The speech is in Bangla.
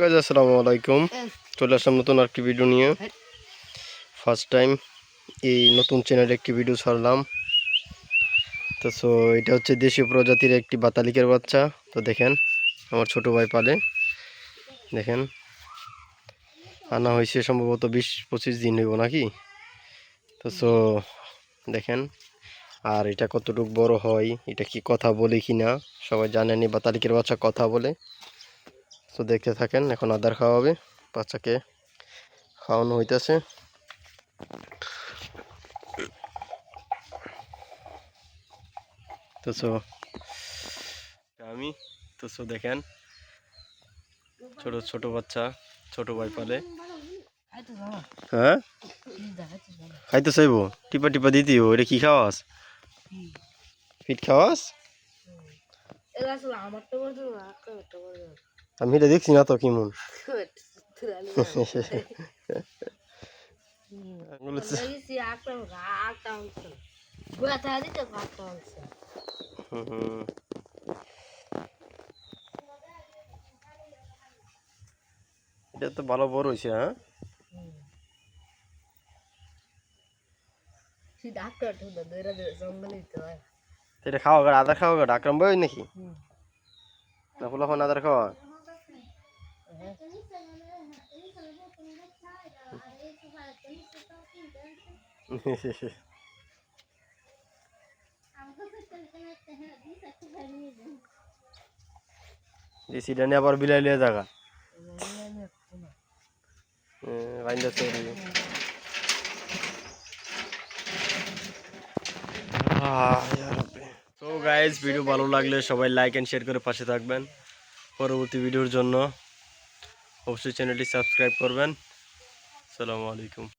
গাইস আসসালামু আলাইকুম। চলে আসলাম নতুন আরেকটি ভিডিও নিয়ে। ফার্স্ট টাইম এই নতুন চ্যানেলে একটি ভিডিও ছাড়লাম। তো এটা হচ্ছে দেশীয় প্রজাতির একটি বাতালিকের বাচ্চা। তো দেখেন আমার ছোট ভাই পালে, দেখেন আনা হয়েছে সম্ভবত 20-25 দিন হইব নাকি। তো দেখেন আর এটা কতটুকু বড় হয়, এটা কি কথা বলে কিনা সবাই জানেনি, বাতালিকের বাচ্চা কথা বলে। তো দেখতে থাকেন, এখন আদার খাওয়াবে, বাচ্চাকে খাওয়ানো হইতেছে। তো আমি দেখেন ছোট ছোট বাচ্চা, ছোট ভাই পালে। হ্যাঁ খাইতে চাইবো, টিপা টিপা দিতিও। এটা কি খাওয়াস? ফিট খাওয়াস? আমি এটা দেখছি না তো কেমন। এটা তো ভালো বড় হয়েছে। হ্যাঁ এটা খাওয়া গা, আদার খাওয়া গা আকরাম বই নাকি না ফুলা ফোন আদার খাওয়া? সিডা নিয়ে আবার বিলাই লিয়ে জায়গা তো গাইস, ভিডিও ভালো লাগলে সবাই লাইক এন্ড শেয়ার করে পাশে থাকবেন। পরবর্তী ভিডিওর জন্য অবশ্যই চ্যানেলটি সাবস্ক্রাইব করবেন। আসসালামু আলাইকুম।